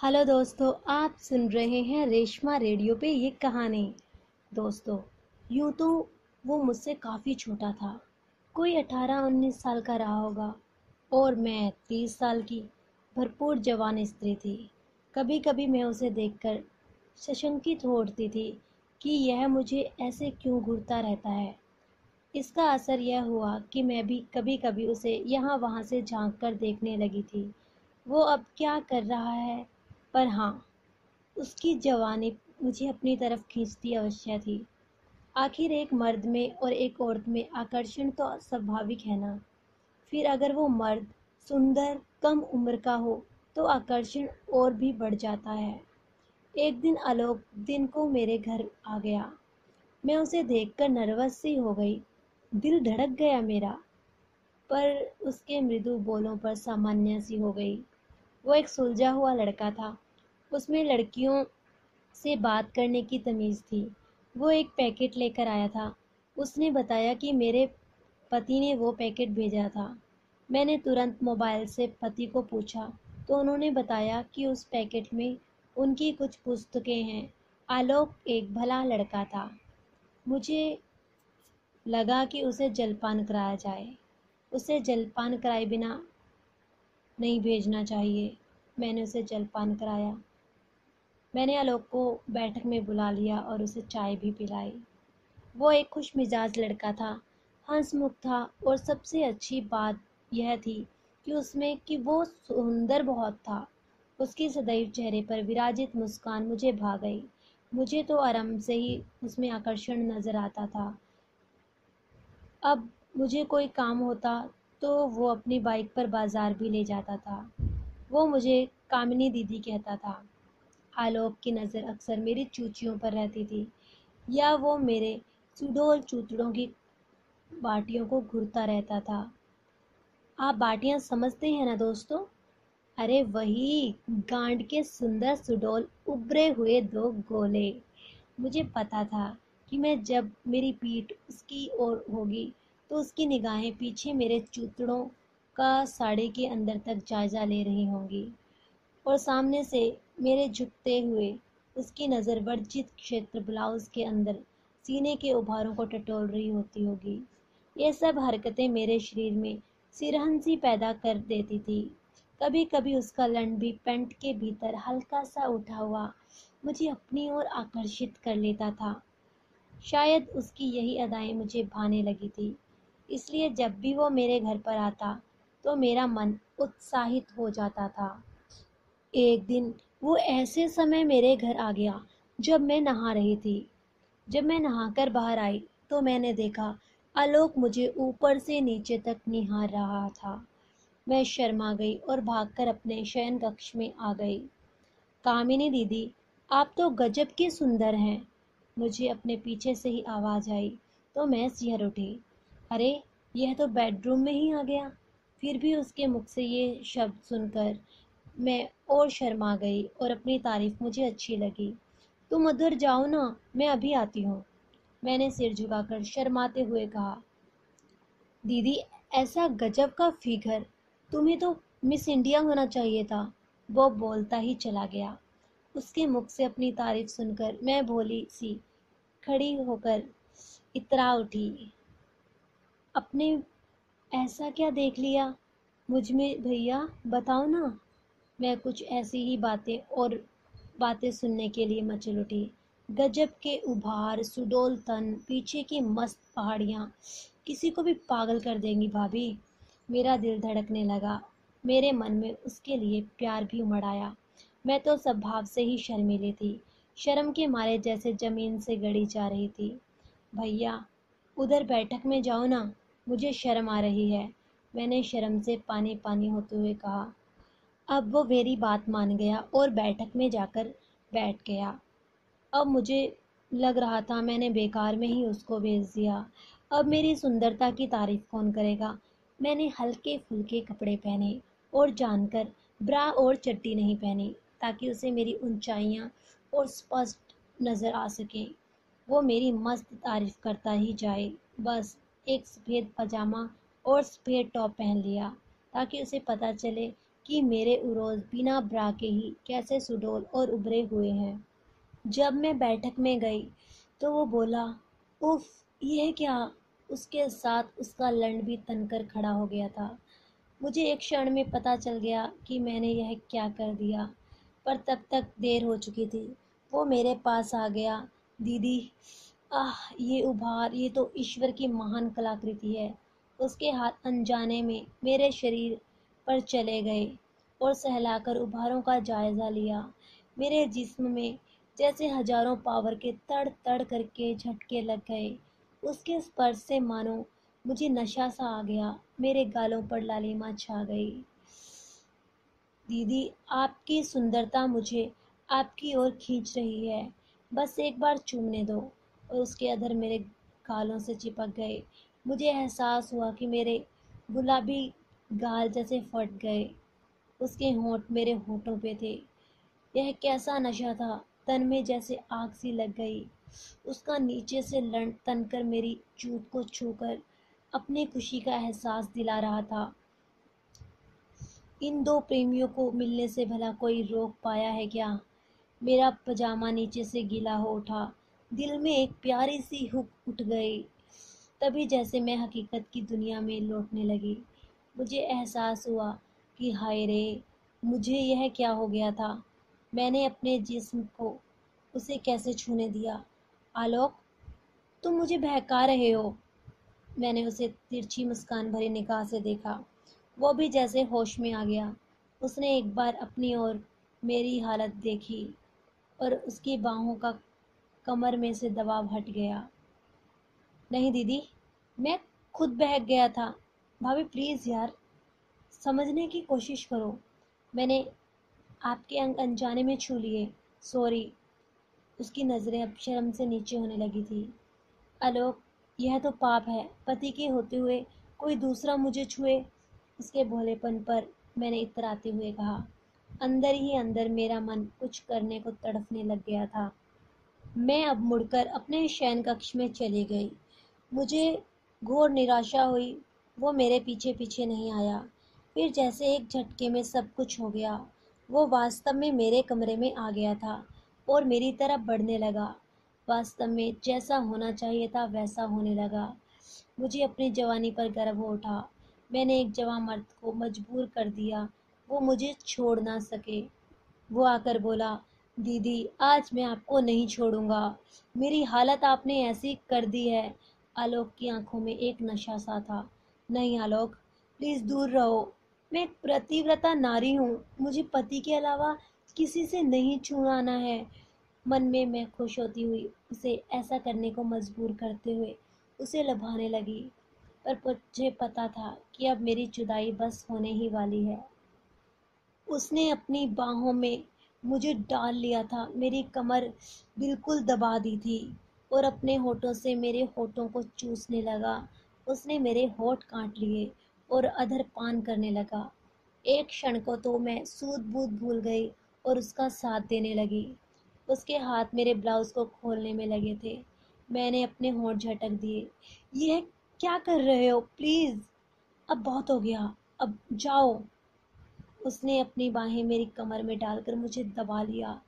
Hello दोस्तों, आप सुन रहे हैं रेशमा रेडियो पे ये कहानी। दोस्तों, यूं तो वो मुझसे काफ़ी छोटा था। कोई 18-19 साल का रहा होगा और मैं 30 साल की भरपूर जवान स्त्री थी। कभी कभी मैं उसे देखकर सशंकित हो उठती थी कि यह मुझे ऐसे क्यों घूरता रहता है। इसका असर यह हुआ कि मैं भी कभी कभी उसे यहाँ वहाँ से झांक कर देखने लगी थी। वो अब क्या कर रहा है, पर हाँ, उसकी जवानी मुझे अपनी तरफ खींचती अवश्य थी। आखिर एक मर्द में और एक औरत में आकर्षण तो स्वाभाविक है ना। फिर अगर वो मर्द सुंदर कम उम्र का हो तो आकर्षण और भी बढ़ जाता है। एक दिन आलोक दिन को मेरे घर आ गया। मैं उसे देखकर नर्वस सी हो गई। दिल धड़क गया मेरा, पर उसके मृदु बोलों पर सामान्य सी हो गई। वो एक सुलझा हुआ लड़का था। उसमें लड़कियों से बात करने की तमीज़ थी। वो एक पैकेट लेकर आया था। उसने बताया कि मेरे पति ने वो पैकेट भेजा था। मैंने तुरंत मोबाइल से पति को पूछा तो उन्होंने बताया कि उस पैकेट में उनकी कुछ पुस्तकें हैं। आलोक एक भला लड़का था। मुझे लगा कि उसे जलपान कराया जाए। उसे जलपान कराए बिना नहीं भेजना चाहिए। मैंने उसे जलपान कराया। मैंने आलोक को बैठक में बुला लिया और उसे चाय भी पिलाई। वो एक खुश मिजाज लड़का था, हंसमुख था और सबसे अच्छी बात यह थी कि वो सुंदर बहुत था। उसके सदैव चेहरे पर विराजित मुस्कान मुझे भा गई। मुझे तो आरंभ से ही उसमें आकर्षण नजर आता था। अब मुझे कोई काम होता तो वो अपनी बाइक पर बाजार भी ले जाता था। वो मुझे कामिनी दीदी कहता था। आलोक की नज़र अक्सर मेरी चूचियों पर रहती थी, या वो मेरे सुडौल चूतड़ों की बाटियों को घूरता रहता था। आप बाटियां समझते हैं ना दोस्तों? अरे वही, गांड के सुंदर सुडौल उभरे हुए दो गोले। मुझे पता था कि मैं जब मेरी पीठ उसकी ओर होगी तो उसकी निगाहें पीछे मेरे चूतड़ों का साड़ी के अंदर तक जायजा ले रही होंगी और सामने से मेरे झुकते हुए उसकी नज़र वर्जित क्षेत्र ब्लाउज के अंदर सीने के उभारों को टटोल रही होती होगी। ये सब हरकतें मेरे शरीर में सिरहन सी पैदा कर देती थी। कभी कभी उसका लंड भी पैंट के भीतर हल्का सा उठा हुआ मुझे अपनी ओर आकर्षित कर लेता था। शायद उसकी यही अदाएं मुझे भाने लगी थी, इसलिए जब भी वो मेरे घर पर आता तो मेरा मन उत्साहित हो जाता था। एक दिन वो ऐसे समय मेरे घर आ गया जब मैं नहा रही थी। जब मैं नहाकर बाहर आई तो मैंने देखा आलोक मुझे ऊपर से नीचे तक निहार रहा था। मैं शर्मा गई और भागकर अपने शयन कक्ष में आ गई। कामिनी दीदी, आप तो गजब के सुंदर हैं। मुझे अपने पीछे से ही आवाज आई तो मैं सिहर उठी। अरे, यह तो बेडरूम में ही आ गया। फिर भी उसके मुख से ये शब्द सुनकर मैं और शर्मा गई और अपनी तारीफ मुझे अच्छी लगी। तुम उधर जाओ ना, मैं अभी आती हूँ। मैंने सिर झुकाकर शर्माते हुए कहा। दीदी, ऐसा गजब का फिगर, तुम्हें तो मिस इंडिया होना चाहिए था। वो बोलता ही चला गया। उसके मुख से अपनी तारीफ सुनकर मैं भोली सी खड़ी होकर इतरा उठी। अपने ऐसा क्या देख लिया मुझ में भैया, बताओ ना। मैं कुछ ऐसी ही बातें सुनने के लिए मचल उठी। गजब के उभार, सुडौल तन, पीछे की मस्त पहाड़ियाँ किसी को भी पागल कर देंगी भाभी। मेरा दिल धड़कने लगा। मेरे मन में उसके लिए प्यार भी उमड़ आया। मैं तो स्वभाव से ही शर्मीली थी, शर्म के मारे जैसे जमीन से गड़ी जा रही थी। भैया, उधर बैठक में जाओ ना, मुझे शर्म आ रही है। मैंने शर्म से पानी पानी होते हुए कहा। अब वो मेरी बात मान गया और बैठक में जाकर बैठ गया। अब मुझे लग रहा था मैंने बेकार में ही उसको भेज दिया। अब मेरी सुंदरता की तारीफ कौन करेगा। मैंने हल्के फुल्के कपड़े पहने और जानकर ब्रा और चड्डी नहीं पहनी ताकि उसे मेरी ऊंचाइयां और स्पष्ट नज़र आ सके। वो मेरी मस्त तारीफ करता ही जाए। बस एक सफ़ेद पजामा और सफ़ेद टॉप पहन लिया ताकि उसे पता चले कि मेरे उरोज बिना ब्रा के ही कैसे सुडौल और उभरे हुए हैं। जब मैं बैठक में गई तो वो बोला, उफ, यह क्या। उसके साथ उसका लंड भी तनकर खड़ा हो गया था। मुझे एक क्षण में पता चल गया कि मैंने यह क्या कर दिया, पर तब तक देर हो चुकी थी। वो मेरे पास आ गया। दीदी, आह, ये उभार, ये तो ईश्वर की महान कलाकृति है। उसके हाथ अनजाने में मेरे शरीर पर चले गए और सहलाकर उभारों का जायजा लिया। मेरे जिस्म में जैसे हजारों पावर के तड़ तड़ करके झटके लग गए। उसके स्पर्श से मानो मुझे नशा सा आ गया। मेरे गालों पर लालिमा छा गई। दीदी, आपकी सुंदरता मुझे आपकी ओर खींच रही है। बस एक बार चूमने दो। और उसके अधर मेरे गालों से चिपक गए। मुझे एहसास हुआ कि मेरे गुलाबी गाल जैसे फट गए। उसके होंठ मेरे होठों पे थे। यह कैसा नशा था। तन में जैसे आग सी लग गई। उसका नीचे से तनकर मेरी चूत को छूकर अपनी खुशी का एहसास दिला रहा था। इन दो प्रेमियों को मिलने से भला कोई रोक पाया है क्या। मेरा पजामा नीचे से गीला हो उठा। दिल में एक प्यारी सी हुक उठ गई। तभी जैसे मैं हकीकत की दुनिया में लौटने लगी। मुझे एहसास हुआ कि हाय रे, मुझे यह क्या हो गया था। मैंने अपने जिस्म को उसे कैसे छूने दिया। आलोक, तुम मुझे बहका रहे हो। मैंने उसे तिरछी मुस्कान भरी निगाह से देखा। वो भी जैसे होश में आ गया। उसने एक बार अपनी ओर मेरी हालत देखी और उसकी बाहों का कमर में से दबाव हट गया। नहीं दीदी, मैं खुद बहक गया था। भाभी प्लीज़ यार, समझने की कोशिश करो। मैंने आपके अंग अनजाने में छू लिए। सॉरी। उसकी नज़रें अब शर्म से नीचे होने लगी थी। आलोक, यह तो पाप है, पति के होते हुए कोई दूसरा मुझे छुए। उसके भोलेपन पर मैंने इतराते हुए कहा। अंदर ही अंदर मेरा मन कुछ करने को तड़फने लग गया था। मैं अब मुड़कर अपने शयन कक्ष में चली गई। मुझे घोर निराशा हुई। वो मेरे पीछे पीछे नहीं आया। फिर जैसे एक झटके में सब कुछ हो गया। वो वास्तव में मेरे कमरे में आ गया था और मेरी तरफ बढ़ने लगा। वास्तव में जैसा होना चाहिए था वैसा होने लगा। मुझे अपनी जवानी पर गर्व हो उठा। मैंने एक जवान मर्द को मजबूर कर दिया वो मुझे छोड़ ना सके। वो आकर बोला, दीदी, आज मैं आपको नहीं छोड़ूंगा। मेरी हालत आपने ऐसी कर दी है। आलोक की आंखों में एक नशा सा था। नहीं आलोक, प्लीज दूर रहो। मैं एक प्रतिव्रता नारी हूँ। मुझे पति के अलावा किसी से नहीं छुड़ाना है। मन में मैं खुश होती हुई उसे ऐसा करने को मजबूर करते हुए उसे लभाने लगी। पर मुझे पता था कि अब मेरी जुदाई बस होने ही वाली है। उसने अपनी बाहों में मुझे डाल लिया था। मेरी कमर बिल्कुल दबा दी थी और अपने होठों से मेरे होठों को चूसने लगा। उसने मेरे होठ काट लिए और अधर पान करने लगा। एक क्षण को तो मैं सूध बूध भूल गई और उसका साथ देने लगी। उसके हाथ मेरे ब्लाउज को खोलने में लगे थे। मैंने अपने होठ झटक दिए। यह क्या कर रहे हो, प्लीज, अब बहुत हो गया, अब जाओ। उसने अपनी बाहें मेरी कमर में डालकर मुझे दबा लिया।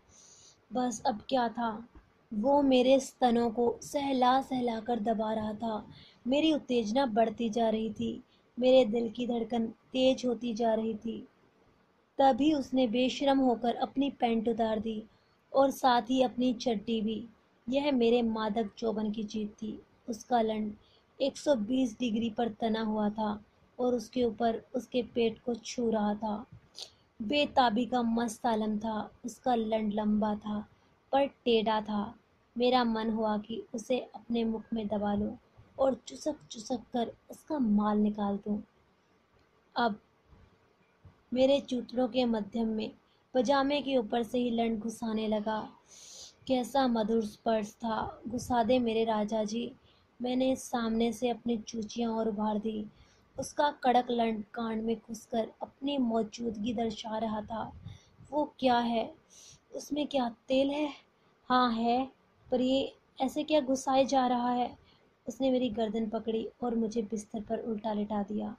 बस अब क्या था। वो मेरे स्तनों को सहला सहला कर दबा रहा था। मेरी उत्तेजना बढ़ती जा रही थी। मेरे दिल की धड़कन तेज होती जा रही थी। तभी उसने बेशर्म होकर अपनी पैंट उतार दी और साथ ही अपनी चड्डी भी। यह मेरे मादक चौबन की जीत थी। उसका लंड 120 डिग्री पर तना हुआ था और उसके ऊपर उसके पेट को छू रहा था। बेताबी का मस्त आलम था। उसका लंड लंबा था पर टेढ़ा था। मेरा मन हुआ कि उसे अपने मुख में दबा लूं और चुसक चुसक कर उसका माल निकाल दूं। अब मेरे चूतड़ों के मध्यम में पजामे के ऊपर से ही लंड घुसाने लगा। कैसा मधुर स्पर्श था। घुसा दे मेरे राजा जी। मैंने सामने से अपनी चूचियां और उभार दी। उसका कड़क लंड कांड में घुसकर अपनी मौजूदगी दर्शा रहा था। वो क्या है, उसमें क्या तेल है। हाँ है, पर ये ऐसे क्या घुसाए जा रहा है। उसने मेरी गर्दन पकड़ी और मुझे बिस्तर पर उल्टा लिटा दिया।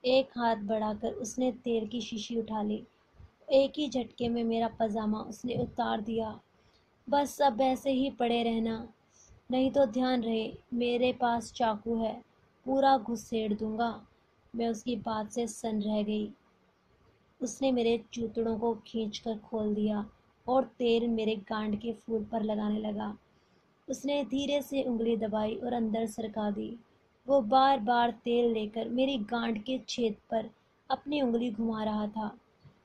एक हाथ बढ़ाकर उसने तेल की शीशी उठा ली। एक ही झटके में मेरा पजामा उसने उतार दिया। बस अब ऐसे ही पड़े रहना, नहीं तो ध्यान रहे मेरे पास चाकू है, पूरा घुसेड़ दूंगा। मैं उसकी बात से सन्न रह गई। उसने मेरे जूतड़ों को खींचकर खोल दिया और तेल मेरे गांड के फूल पर लगाने लगा। उसने धीरे से उंगली दबाई और अंदर सरका दी। वो बार बार तेल लेकर मेरी गांड के छेद पर अपनी उंगली घुमा रहा था।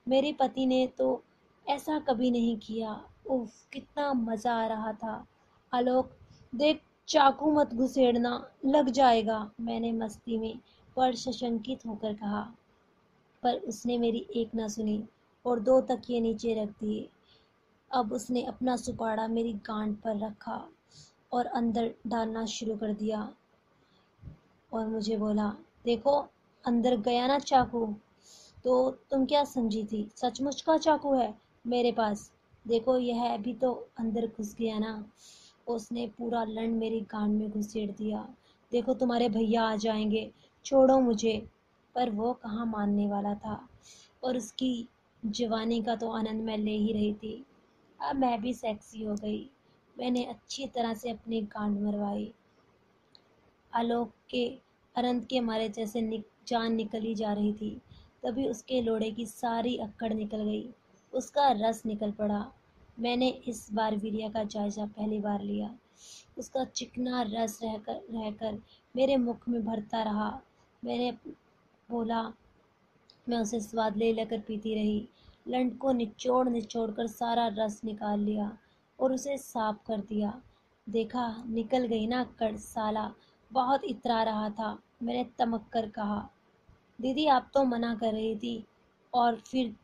मेरे पति ने तो ऐसा कभी नहीं किया। उफ, कितना मजा आ रहा था। आलोक, देख, चाकू मत घुसेड़ना, लग जाएगा, मैंने मस्ती में पर सशंकित होकर कहा। पर उसने मेरी एक ना सुनी और दो तकिए नीचे रख दिए। अब उसने अपना सुपाड़ा मेरी गांड पर रखा और अंदर डालना शुरू कर दिया और मुझे बोला, देखो, अंदर गया ना चाकू। तो तुम क्या समझी थी, सचमुच का चाकू है मेरे पास। देखो, यह अभी तो अंदर घुस गया ना। उसने पूरा लंड मेरी गांड में घुसेड़ दिया। देखो, तुम्हारे भैया आ जाएंगे, छोड़ो मुझे। पर वो कहाँ मानने वाला था और उसकी जवानी का तो आनंद मैं ले ही रही थी। अब मैं भी सेक्सी हो गई। मैंने अच्छी तरह से अपनी गांड मरवाई। आलोक के अनंत के मारे जैसे जान निकली जा रही थी। तभी उसके लोड़े की सारी अक्कड़ निकल गई। उसका रस निकल पड़ा। मैंने इस बार वीर्य का जायजा पहली बार लिया। उसका चिकना रस रहकर रहकर मेरे मुख में भरता रहा। मैंने बोला, मैं उसे स्वाद ले लेकर पीती रही। लंड को निचोड़ निचोड़ कर सारा रस निकाल लिया और उसे साफ कर दिया। देखा, निकल गई ना अक्कड़, साला बहुत इतरा रहा था। मैंने तमक कर कहा। दीदी, आप तो मना कर रही थी और फिर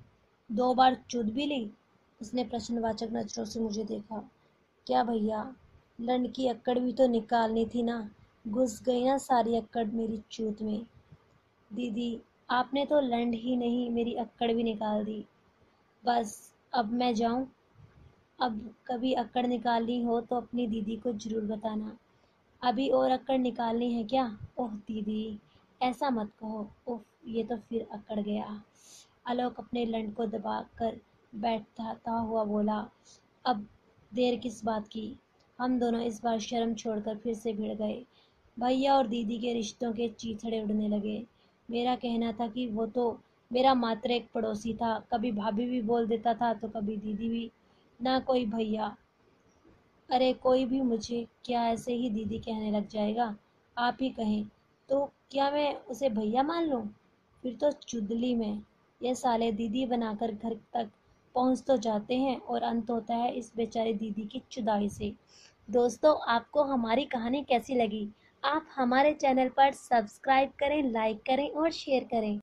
दो बार चूत भी ली। उसने प्रश्नवाचक नजरों से मुझे देखा। क्या भैया, लंड की अक्कड़ भी तो निकालनी थी ना। घुस गई ना सारी अक्कड़ मेरी चूत में। दीदी, आपने तो लंड ही नहीं, मेरी अक्कड़ भी निकाल दी। बस, अब मैं जाऊं। अब कभी अक्कड़ निकालनी हो तो अपनी दीदी को जरूर बताना। अभी और अक्कड़ निकालनी है क्या? ओह दीदी, ऐसा मत कहो। उफ, ये तो फिर अक्कड़ गया। आलोक अपने लंड को दबाकर बैठता हुआ बोला, अब देर किस बात की। हम दोनों इस बार शर्म छोड़कर फिर से भिड़ गए। भैया और दीदी के रिश्तों के चीथड़े उड़ने लगे। मेरा कहना था कि वो तो मेरा मात्र एक पड़ोसी था, कभी भाभी भी बोल देता था तो कभी दीदी भी, ना कोई भैया। अरे कोई भी मुझे क्या ऐसे ही दीदी कहने लग जाएगा। आप ही कहें तो क्या मैं उसे भैया मान लूं? फिर तो चुदली में। ये साले दीदी बनाकर घर तक पहुंच तो जाते हैं और अंत होता है इस बेचारी दीदी की चुदाई से। दोस्तों, आपको हमारी कहानी कैसी लगी? आप हमारे चैनल पर सब्सक्राइब करें, लाइक करें और शेयर करें।